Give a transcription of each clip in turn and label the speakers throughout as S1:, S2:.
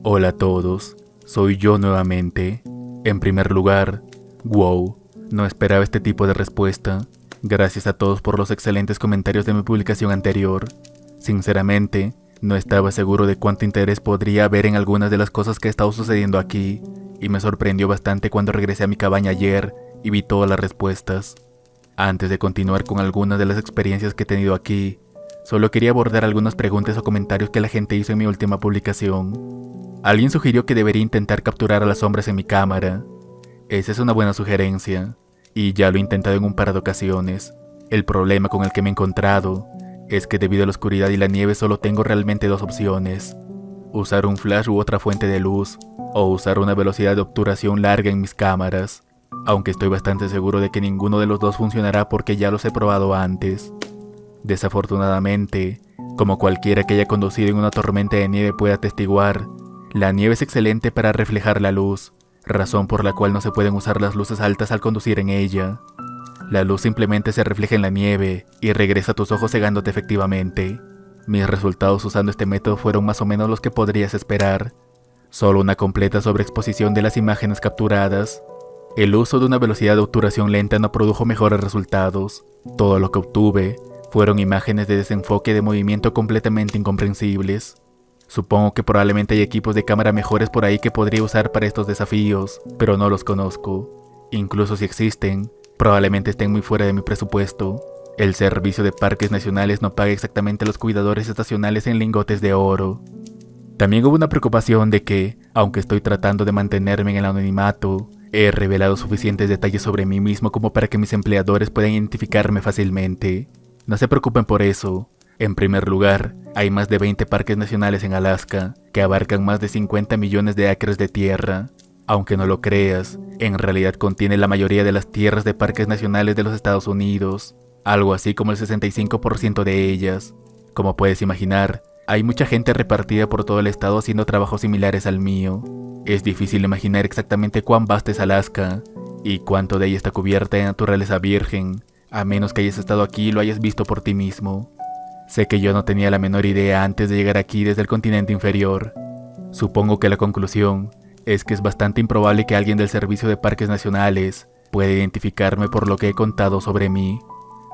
S1: Hola a todos, soy yo nuevamente. En primer lugar, wow, no esperaba este tipo de respuesta. Gracias a todos por los excelentes comentarios de mi publicación anterior. Sinceramente, no estaba seguro de cuánto interés podría haber en algunas de las cosas que ha estado sucediendo aquí, y me sorprendió bastante cuando regresé a mi cabaña ayer y vi todas las respuestas. Antes de continuar con algunas de las experiencias que he tenido aquí, solo quería abordar algunas preguntas o comentarios que la gente hizo en mi última publicación. Alguien sugirió que debería intentar capturar a las sombras en mi cámara. Esa es una buena sugerencia, y ya lo he intentado en un par de ocasiones. El problema con el que me he encontrado es que debido a la oscuridad y la nieve solo tengo realmente dos opciones: usar un flash u otra fuente de luz, o usar una velocidad de obturación larga en mis cámaras, aunque estoy bastante seguro de que ninguno de los dos funcionará porque ya los he probado antes. Desafortunadamente, como cualquiera que haya conducido en una tormenta de nieve puede atestiguar, la nieve es excelente para reflejar la luz, razón por la cual no se pueden usar las luces altas al conducir en ella. La luz simplemente se refleja en la nieve y regresa a tus ojos cegándote efectivamente. Mis resultados usando este método fueron más o menos los que podrías esperar. Solo una completa sobreexposición de las imágenes capturadas. El uso de una velocidad de obturación lenta no produjo mejores resultados. Todo lo que obtuve fueron imágenes de desenfoque de movimiento completamente incomprensibles. Supongo que probablemente hay equipos de cámara mejores por ahí que podría usar para estos desafíos, pero no los conozco. Incluso si existen, probablemente estén muy fuera de mi presupuesto. El servicio de parques nacionales no paga exactamente a los cuidadores estacionales en lingotes de oro. También hubo una preocupación de que, aunque estoy tratando de mantenerme en el anonimato, he revelado suficientes detalles sobre mí mismo como para que mis empleadores puedan identificarme fácilmente. No se preocupen por eso. En primer lugar, hay más de 20 parques nacionales en Alaska, que abarcan más de 50 millones de acres de tierra. Aunque no lo creas, en realidad contiene la mayoría de las tierras de parques nacionales de los Estados Unidos, algo así como el 65% de ellas. Como puedes imaginar, hay mucha gente repartida por todo el estado haciendo trabajos similares al mío. Es difícil imaginar exactamente cuán vasta es Alaska, y cuánto de ella está cubierta de naturaleza virgen, a menos que hayas estado aquí y lo hayas visto por ti mismo. Sé que yo no tenía la menor idea antes de llegar aquí desde el continente inferior. Supongo que la conclusión es que es bastante improbable que alguien del Servicio de Parques Nacionales pueda identificarme por lo que he contado sobre mí.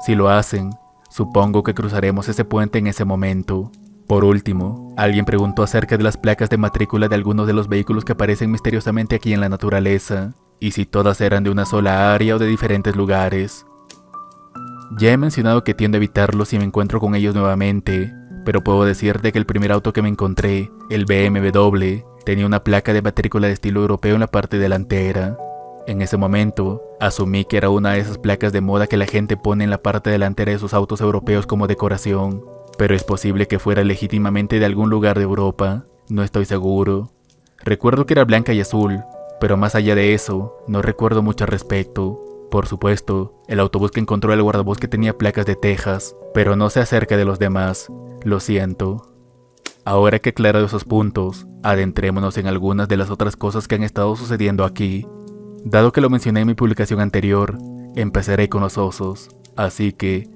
S1: Si lo hacen, supongo que cruzaremos ese puente en ese momento. Por último, alguien preguntó acerca de las placas de matrícula de algunos de los vehículos que aparecen misteriosamente aquí en la naturaleza, y si todas eran de una sola área o de diferentes lugares. Ya he mencionado que tiendo a evitarlos si me encuentro con ellos nuevamente, pero puedo decirte que el primer auto que me encontré, el BMW, tenía una placa de matrícula de estilo europeo en la parte delantera. En ese momento, asumí que era una de esas placas de moda que la gente pone en la parte delantera de sus autos europeos como decoración, pero es posible que fuera legítimamente de algún lugar de Europa, no estoy seguro. Recuerdo que era blanca y azul, pero más allá de eso, no recuerdo mucho al respecto. Por supuesto, el autobús que encontró el guardabosque tenía placas de Texas, pero no sé acerca de los demás, lo siento. Ahora que he aclarado esos puntos, adentrémonos en algunas de las otras cosas que han estado sucediendo aquí. Dado que lo mencioné en mi publicación anterior, empezaré con los osos, así que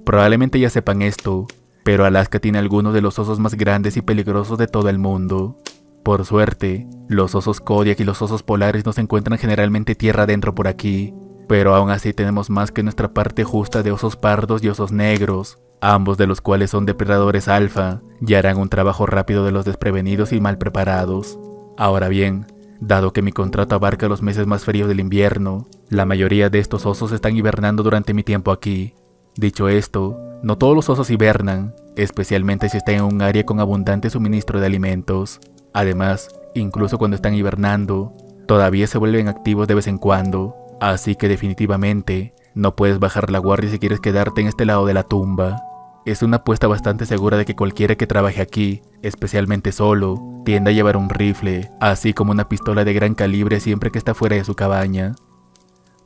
S1: probablemente ya sepan esto, pero Alaska tiene algunos de los osos más grandes y peligrosos de todo el mundo. Por suerte, los osos Kodiak y los osos polares no se encuentran generalmente tierra adentro por aquí, pero aún así tenemos más que nuestra parte justa de osos pardos y osos negros, ambos de los cuales son depredadores alfa y harán un trabajo rápido de los desprevenidos y mal preparados. Ahora bien, dado que mi contrato abarca los meses más fríos del invierno, la mayoría de estos osos están hibernando durante mi tiempo aquí. Dicho esto, no todos los osos hibernan, especialmente si están en un área con abundante suministro de alimentos. Además, incluso cuando están hibernando, todavía se vuelven activos de vez en cuando. Así que definitivamente, no puedes bajar la guardia si quieres quedarte en este lado de la tumba. Es una apuesta bastante segura de que cualquiera que trabaje aquí, especialmente solo, tiende a llevar un rifle, así como una pistola de gran calibre siempre que está fuera de su cabaña.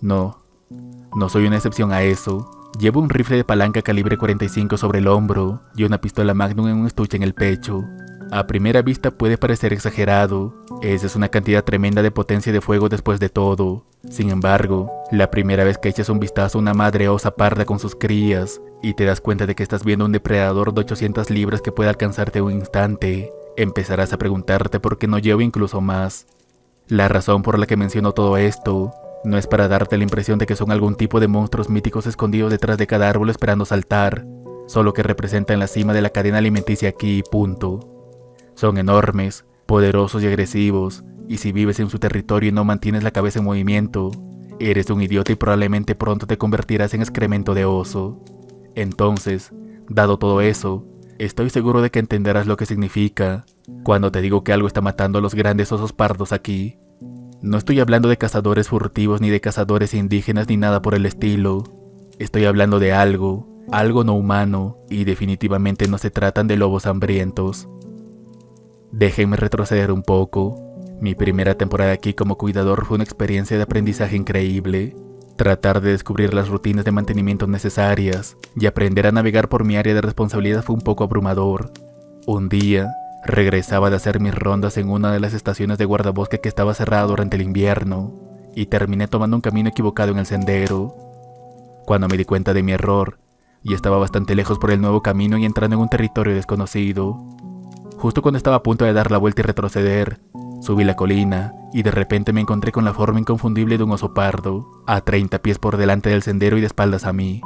S1: No soy una excepción a eso. Llevo un rifle de palanca calibre 45 sobre el hombro y una pistola Magnum en un estuche en el pecho. A primera vista puede parecer exagerado, Esa es una cantidad tremenda de potencia de fuego después de todo. Sin embargo, la primera vez que echas un vistazo a una madre osa parda con sus crías y te das cuenta de que estás viendo un depredador de 800 libras que puede alcanzarte en un instante, empezarás a preguntarte por qué no llevo incluso más. La razón por la que menciono todo esto no es para darte la impresión de que son algún tipo de monstruos míticos escondidos detrás de cada árbol esperando saltar, solo que representan la cima de la cadena alimenticia aquí y punto. Son enormes, poderosos y agresivos, y si vives en su territorio y no mantienes la cabeza en movimiento, eres un idiota y probablemente pronto te convertirás en excremento de oso. Entonces, dado todo eso, estoy seguro de que entenderás lo que significa cuando te digo que algo está matando a los grandes osos pardos aquí. No estoy hablando de cazadores furtivos ni de cazadores indígenas ni nada por el estilo. Estoy hablando de algo no humano, y definitivamente no se tratan de lobos hambrientos. Déjenme retroceder un poco. Mi primera temporada aquí como cuidador fue una experiencia de aprendizaje increíble. Tratar de descubrir las rutinas de mantenimiento necesarias y aprender a navegar por mi área de responsabilidad fue un poco abrumador. Un día, regresaba de hacer mis rondas en una de las estaciones de guardabosque que estaba cerrada durante el invierno, y terminé tomando un camino equivocado en el sendero. Cuando me di cuenta de mi error, y estaba bastante lejos por el nuevo camino y entrando en un territorio desconocido. Justo cuando estaba a punto de dar la vuelta y retroceder, subí la colina y de repente me encontré con la forma inconfundible de un oso pardo, a 30 pies por delante del sendero y de espaldas a mí.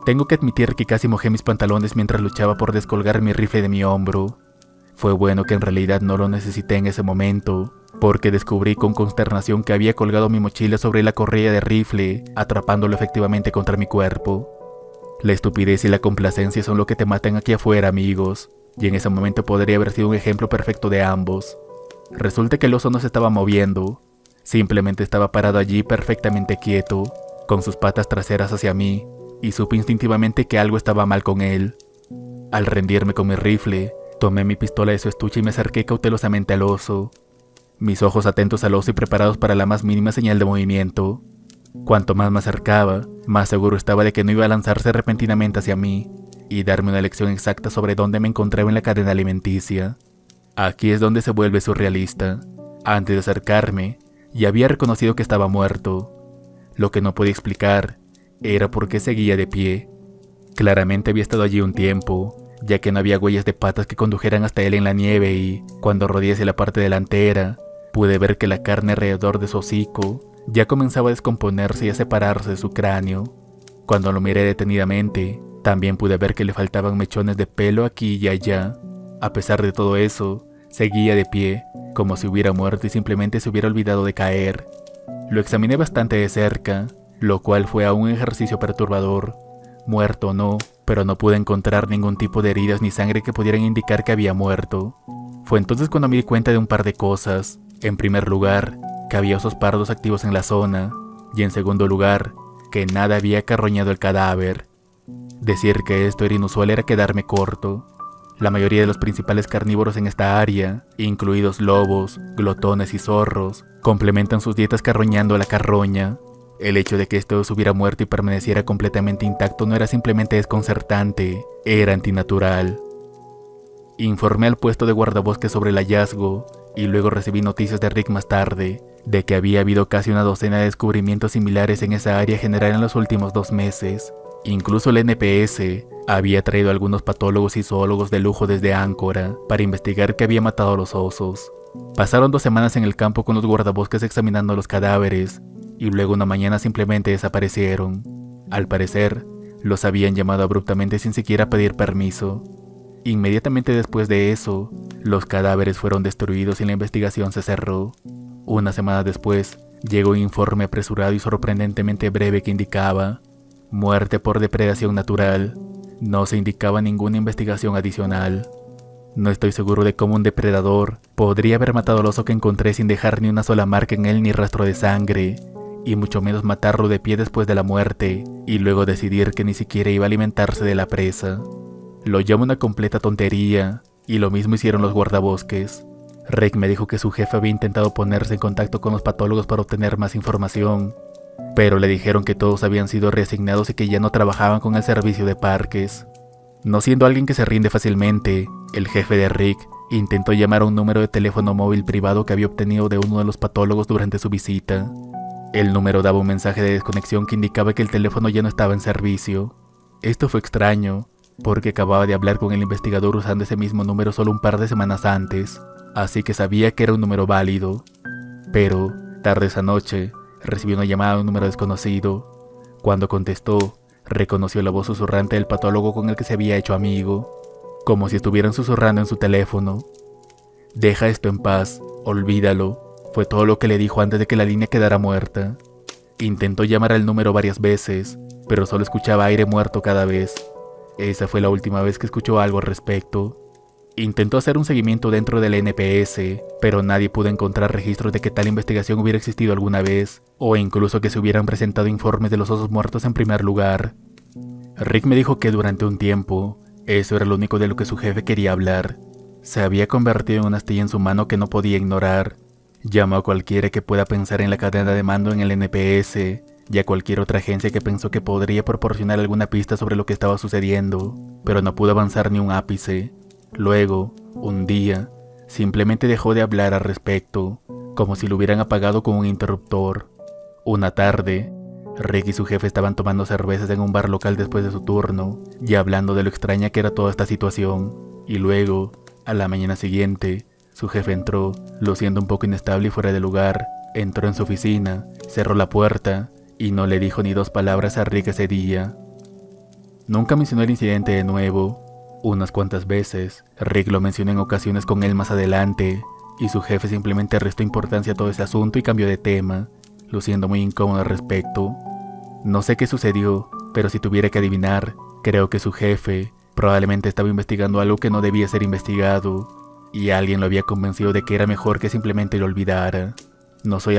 S1: Tengo que admitir que casi mojé mis pantalones mientras luchaba por descolgar mi rifle de mi hombro. Fue bueno que en realidad no lo necesité en ese momento, porque descubrí con consternación que había colgado mi mochila sobre la correa de rifle, atrapándolo efectivamente contra mi cuerpo. La estupidez y la complacencia son lo que te matan aquí afuera, amigos, y en ese momento podría haber sido un ejemplo perfecto de ambos. Resulta que el oso no se estaba moviendo, simplemente estaba parado allí perfectamente quieto, con sus patas traseras hacia mí, y supe instintivamente que algo estaba mal con él. Al rendirme con mi rifle, tomé mi pistola de su estuche y me acerqué cautelosamente al oso, mis ojos atentos al oso y preparados para la más mínima señal de movimiento. Cuanto más me acercaba, más seguro estaba de que no iba a lanzarse repentinamente hacia mí y darme una lección exacta sobre dónde me encontraba en la cadena alimenticia. Aquí es donde se vuelve surrealista. Antes de acercarme, ya había reconocido que estaba muerto. Lo que no podía explicar era por qué seguía de pie. Claramente había estado allí un tiempo, ya que no había huellas de patas que condujeran hasta él en la nieve y, cuando rodeé hacia la parte delantera, pude ver que la carne alrededor de su hocico ya comenzaba a descomponerse y a separarse de su cráneo. Cuando lo miré detenidamente, también pude ver que le faltaban mechones de pelo aquí y allá. A pesar de todo eso, seguía de pie, como si hubiera muerto y simplemente se hubiera olvidado de caer. Lo examiné bastante de cerca, lo cual fue aún un ejercicio perturbador. Muerto o no, pero no pude encontrar ningún tipo de heridas ni sangre que pudieran indicar que había muerto. Fue entonces cuando me di cuenta de un par de cosas. En primer lugar, que había osos pardos activos en la zona, y en segundo lugar, que nada había acarroñado el cadáver. Decir que esto era inusual era quedarme corto. La mayoría de los principales carnívoros en esta área, incluidos lobos, glotones y zorros, complementan sus dietas carroñando a la carroña. El hecho de que este oso hubiera muerto y permaneciera completamente intacto no era simplemente desconcertante, era antinatural. Informé al puesto de guardabosques sobre el hallazgo, y luego recibí noticias de Rick más tarde, de que había habido casi una docena de descubrimientos similares en esa área general en los últimos 2 meses. Incluso el NPS había traído a algunos patólogos y zoólogos de lujo desde Áncora para investigar qué había matado a los osos. Pasaron 2 semanas en el campo con los guardabosques examinando los cadáveres, y luego una mañana simplemente desaparecieron. Al parecer, los habían llamado abruptamente sin siquiera pedir permiso. Inmediatamente después de eso, los cadáveres fueron destruidos y la investigación se cerró. Una semana después, llegó un informe apresurado y sorprendentemente breve que indicaba muerte por depredación natural. No se indicaba ninguna investigación adicional. No estoy seguro de cómo un depredador podría haber matado al oso que encontré sin dejar ni una sola marca en él ni rastro de sangre, y mucho menos matarlo de pie después de la muerte, y luego decidir que ni siquiera iba a alimentarse de la presa. Lo llamo una completa tontería, y lo mismo hicieron los guardabosques. Rick me dijo que su jefe había intentado ponerse en contacto con los patólogos para obtener más información, pero le dijeron que todos habían sido reasignados y que ya no trabajaban con el servicio de parques. No siendo alguien que se rinde fácilmente, el jefe de Rick Intentó llamar a un número de teléfono móvil privado que había obtenido de uno de los patólogos durante su visita. El número daba un mensaje de desconexión que indicaba que el teléfono ya no estaba en servicio. Esto fue extraño, porque acababa de hablar con el investigador usando ese mismo número solo un par de semanas antes, así que sabía que era un número válido. Pero, tarde esa noche, recibió una llamada de un número desconocido. Cuando contestó, reconoció la voz susurrante del patólogo con el que se había hecho amigo, como si estuvieran susurrando en su teléfono. «Deja esto en paz, olvídalo», fue todo lo que le dijo antes de que la línea quedara muerta. Intentó llamar al número varias veces, pero solo escuchaba aire muerto cada vez. Esa fue la última vez que escuchó algo al respecto. Intentó hacer un seguimiento dentro del NPS, pero nadie pudo encontrar registros de que tal investigación hubiera existido alguna vez, o incluso que se hubieran presentado informes de los osos muertos en primer lugar. Rick me dijo que durante un tiempo, eso era lo único de lo que su jefe quería hablar. Se había convertido en una astilla en su mano que no podía ignorar. Llamó a cualquiera que pueda pensar en la cadena de mando en el NPS, y a cualquier otra agencia que pensó que podría proporcionar alguna pista sobre lo que estaba sucediendo, pero no pudo avanzar ni un ápice. Luego, un día, simplemente dejó de hablar al respecto, como si lo hubieran apagado con un interruptor. Una tarde, Rick y su jefe estaban tomando cervezas en un bar local después de su turno, y hablando de lo extraña que era toda esta situación, y luego, a la mañana siguiente, su jefe entró, luciendo un poco inestable y fuera de lugar. Entró en su oficina, cerró la puerta y no le dijo ni dos palabras a Rick ese día. Nunca mencionó el incidente de nuevo. Unas cuantas veces, Rick lo mencionó en ocasiones con él más adelante, y su jefe simplemente restó importancia a todo ese asunto y cambió de tema, luciendo muy incómodo al respecto. No sé qué sucedió, pero si tuviera que adivinar, creo que su jefe probablemente estaba investigando algo que no debía ser investigado, y alguien lo había convencido de que era mejor que simplemente lo olvidara. No soy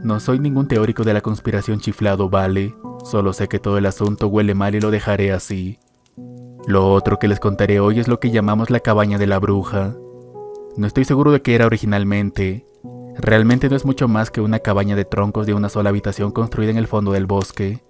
S1: no soy ningún teórico de la conspiración chiflado, ¿vale? Solo sé que todo el asunto huele mal y lo dejaré así. Lo otro que les contaré hoy es lo que llamamos la cabaña de la bruja. No estoy seguro de qué era originalmente. Realmente no es mucho más que una cabaña de troncos de una sola habitación construida en el fondo del bosque.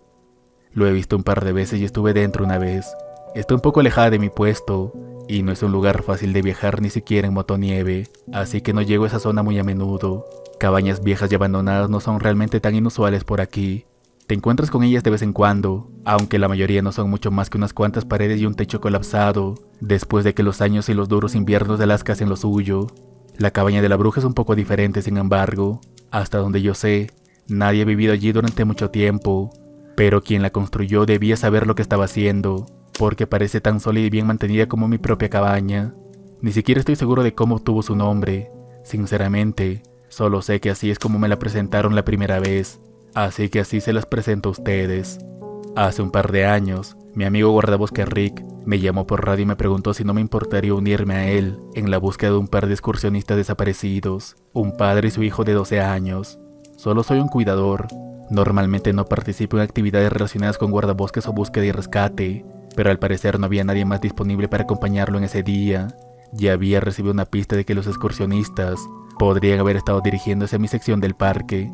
S1: Lo he visto un par de veces y estuve dentro una vez. Está un poco alejada de mi puesto, y no es un lugar fácil de viajar ni siquiera en motonieve, así que no llego a esa zona muy a menudo. Cabañas viejas y abandonadas no son realmente tan inusuales por aquí. Te encuentras con ellas de vez en cuando, aunque la mayoría no son mucho más que unas cuantas paredes y un techo colapsado, después de que los años y los duros inviernos de Alaska hacen lo suyo. La cabaña de la bruja es un poco diferente, sin embargo. Hasta donde yo sé, nadie ha vivido allí durante mucho tiempo, pero quien la construyó debía saber lo que estaba haciendo, porque parece tan sólida y bien mantenida como mi propia cabaña. Ni siquiera estoy seguro de cómo obtuvo su nombre. Sinceramente, solo sé que así es como me la presentaron la primera vez, así que así se las presento a ustedes. Hace un par de años, mi amigo guardabosque Rick me llamó por radio y me preguntó si no me importaría unirme a él en la búsqueda de un par de excursionistas desaparecidos, un padre y su hijo de 12 años. Solo soy un cuidador. Normalmente no participo en actividades relacionadas con guardabosques o búsqueda y rescate, pero al parecer no había nadie más disponible para acompañarlo en ese día. Ya había recibido una pista de que los excursionistas podrían haber estado dirigiéndose a mi sección del parque.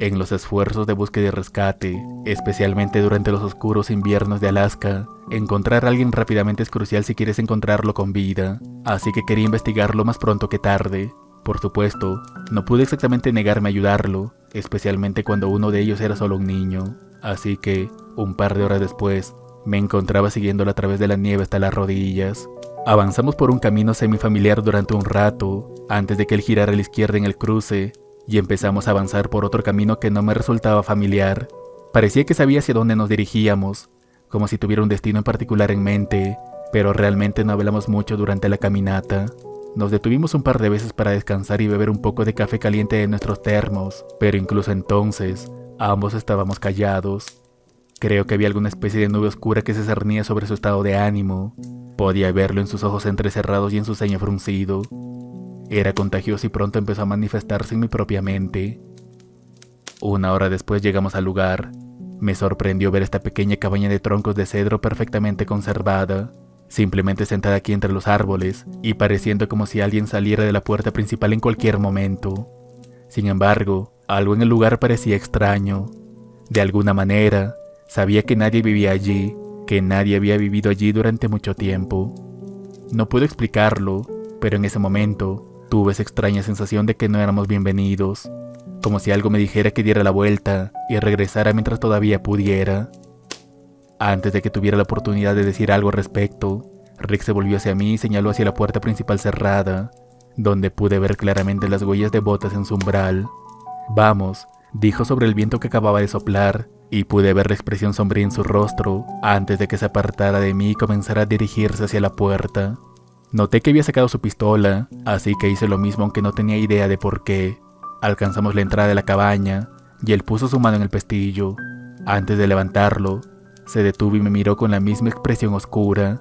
S1: En los esfuerzos de búsqueda y rescate, especialmente durante los oscuros inviernos de Alaska, encontrar a alguien rápidamente es crucial si quieres encontrarlo con vida, así que quería investigarlo más pronto que tarde. Por supuesto, no pude exactamente negarme a ayudarlo, especialmente cuando uno de ellos era solo un niño, así que, un par de horas después, me encontraba siguiéndolo a través de la nieve hasta las rodillas. Avanzamos por un camino semifamiliar durante un rato, antes de que él girara a la izquierda en el cruce, y empezamos a avanzar por otro camino que no me resultaba familiar. Parecía que sabía hacia dónde nos dirigíamos, como si tuviera un destino en particular en mente, pero realmente no hablamos mucho durante la caminata. Nos detuvimos un par de veces para descansar y beber un poco de café caliente de nuestros termos, pero incluso entonces, ambos estábamos callados. Creo que había alguna especie de nube oscura que se cernía sobre su estado de ánimo. Podía verlo en sus ojos entrecerrados y en su ceño fruncido. Era contagioso y pronto empezó a manifestarse en mi propia mente. Una hora después llegamos al lugar. Me sorprendió ver esta pequeña cabaña de troncos de cedro perfectamente conservada, simplemente sentada aquí entre los árboles y pareciendo como si alguien saliera de la puerta principal en cualquier momento. Sin embargo, algo en el lugar parecía extraño. De alguna manera, sabía que nadie vivía allí, que nadie había vivido allí durante mucho tiempo. No puedo explicarlo, pero en ese momento tuve esa extraña sensación de que no éramos bienvenidos, como si algo me dijera que diera la vuelta y regresara mientras todavía pudiera. Antes de que tuviera la oportunidad de decir algo al respecto, Rick se volvió hacia mí y señaló hacia la puerta principal cerrada, donde pude ver claramente las huellas de botas en su umbral. «Vamos», dijo sobre el viento que acababa de soplar, y pude ver la expresión sombría en su rostro antes de que se apartara de mí y comenzara a dirigirse hacia la puerta. Noté que había sacado su pistola, así que hice lo mismo aunque no tenía idea de por qué. Alcanzamos la entrada de la cabaña y él puso su mano en el pestillo. Antes de levantarlo, se detuvo y me miró con la misma expresión oscura.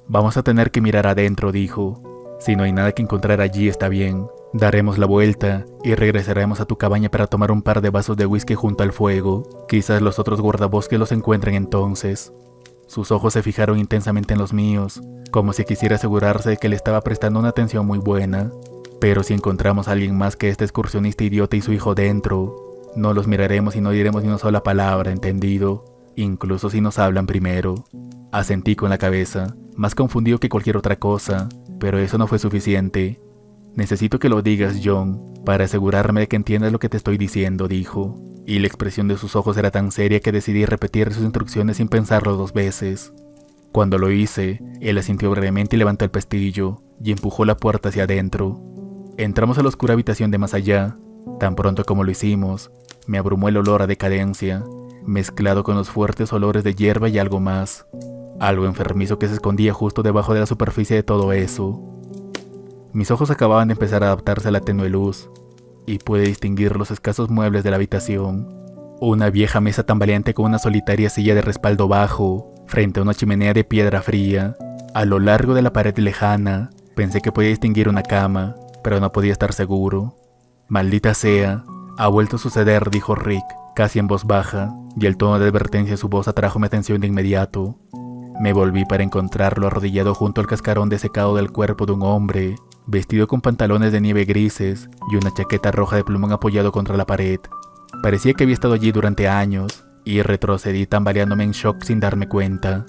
S1: «Vamos a tener que mirar adentro», dijo. «Si no hay nada que encontrar allí está bien. Daremos la vuelta y regresaremos a tu cabaña para tomar un par de vasos de whisky junto al fuego. Quizás los otros guardabosques los encuentren entonces». Sus ojos se fijaron intensamente en los míos, como si quisiera asegurarse de que le estaba prestando una atención muy buena. «Pero si encontramos a alguien más que este excursionista idiota y su hijo dentro, no los miraremos y no diremos ni una sola palabra, ¿entendido? Incluso si nos hablan primero». Asentí con la cabeza, más confundido que cualquier otra cosa, pero eso no fue suficiente. «Necesito que lo digas, John, para asegurarme de que entiendas lo que te estoy diciendo», dijo, y la expresión de sus ojos era tan seria que decidí repetir sus instrucciones sin pensarlo 2 veces. Cuando lo hice, él asintió brevemente y levantó el pestillo, y empujó la puerta hacia adentro. Entramos a la oscura habitación de más allá. Tan pronto como lo hicimos, me abrumó el olor a decadencia, mezclado con los fuertes olores de hierba y algo más. Algo enfermizo que se escondía justo debajo de la superficie de todo eso. Mis ojos acababan de empezar a adaptarse a la tenue luz, y pude distinguir los escasos muebles de la habitación. Una vieja mesa tambaleante con una solitaria silla de respaldo bajo, frente a una chimenea de piedra fría. A lo largo de la pared lejana, pensé que podía distinguir una cama, pero no podía estar seguro. «Maldita sea, ha vuelto a suceder», dijo Rick, casi en voz baja, y el tono de advertencia de su voz atrajo mi atención de inmediato. Me volví para encontrarlo arrodillado junto al cascarón desecado del cuerpo de un hombre, vestido con pantalones de nieve grises y una chaqueta roja de plumón apoyado contra la pared. Parecía que había estado allí durante años, y retrocedí tambaleándome en shock sin darme cuenta.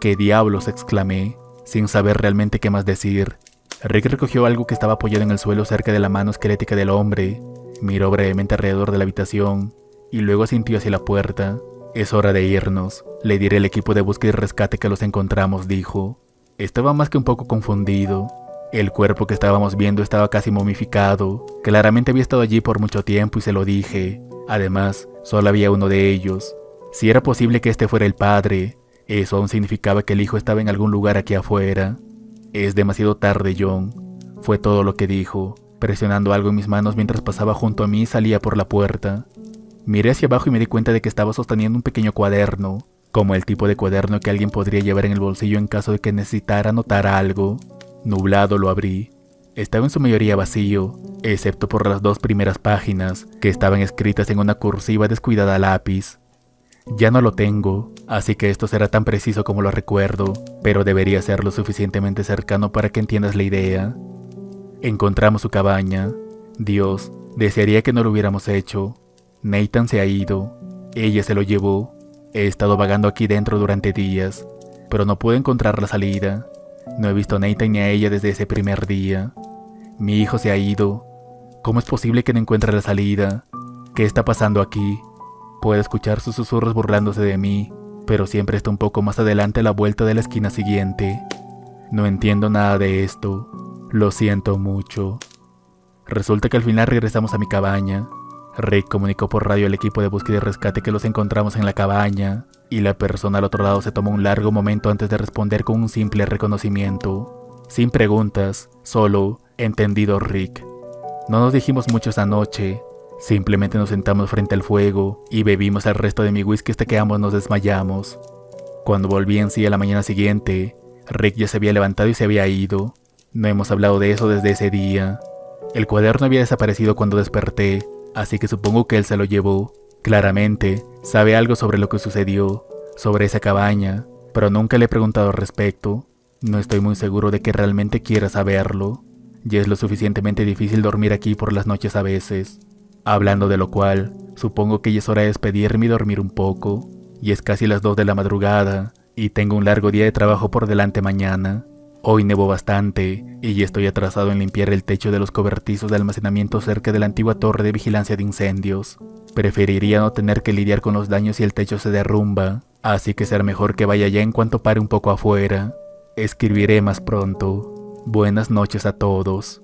S1: «¿Qué diablos?», exclamé, sin saber realmente qué más decir. Rick recogió algo que estaba apoyado en el suelo cerca de la mano esquelética del hombre, miró brevemente alrededor de la habitación, y luego asintió hacia la puerta. «Es hora de irnos. Le diré al equipo de búsqueda y rescate que los encontramos», dijo. Estaba más que un poco confundido. El cuerpo que estábamos viendo estaba casi momificado. Claramente había estado allí por mucho tiempo y se lo dije. Además, solo había uno de ellos. Si era posible que este fuera el padre, eso aún significaba que el hijo estaba en algún lugar aquí afuera. «Es demasiado tarde, John», fue todo lo que dijo, presionando algo en mis manos mientras pasaba junto a mí y salía por la puerta. Miré hacia abajo y me di cuenta de que estaba sosteniendo un pequeño cuaderno, como el tipo de cuaderno que alguien podría llevar en el bolsillo en caso de que necesitara anotar algo. Nublado lo abrí. Estaba en su mayoría vacío, excepto por las 2 primeras páginas, que estaban escritas en una cursiva descuidada a lápiz. «Ya no lo tengo, así que esto será tan preciso como lo recuerdo, pero debería ser lo suficientemente cercano para que entiendas la idea. Encontramos su cabaña. Dios, desearía que no lo hubiéramos hecho. Nathan se ha ido. Ella se lo llevó. He estado vagando aquí dentro durante días, pero no puedo encontrar la salida. No he visto a Nathan ni a ella desde ese primer día. Mi hijo se ha ido. ¿Cómo es posible que no encuentre la salida? ¿Qué está pasando aquí?» Puedo escuchar sus susurros burlándose de mí, pero siempre está un poco más adelante a la vuelta de la esquina siguiente. No entiendo nada de esto. Lo siento mucho. Resulta que al final regresamos a mi cabaña. Rick comunicó por radio al equipo de búsqueda y rescate que los encontramos en la cabaña, y la persona al otro lado se tomó un largo momento antes de responder con un simple reconocimiento. Sin preguntas, solo, «Entendido, Rick». No nos dijimos mucho esa noche. Simplemente nos sentamos frente al fuego y bebimos el resto de mi whisky hasta que ambos nos desmayamos. Cuando volví en sí a la mañana siguiente, Rick ya se había levantado y se había ido. No hemos hablado de eso desde ese día. El cuaderno había desaparecido cuando desperté, así que supongo que él se lo llevó. Claramente, sabe algo sobre lo que sucedió, sobre esa cabaña, pero nunca le he preguntado al respecto. No estoy muy seguro de que realmente quiera saberlo. Ya es lo suficientemente difícil dormir aquí por las noches a veces. Hablando de lo cual, supongo que ya es hora de despedirme y dormir un poco. Y es casi las 2 de la madrugada, y tengo un largo día de trabajo por delante mañana. Hoy nevó bastante y ya estoy atrasado en limpiar el techo de los cobertizos de almacenamiento cerca de la antigua torre de vigilancia de incendios. Preferiría no tener que lidiar con los daños si el techo se derrumba, así que será mejor que vaya ya en cuanto pare un poco afuera. Escribiré más pronto. Buenas noches a todos.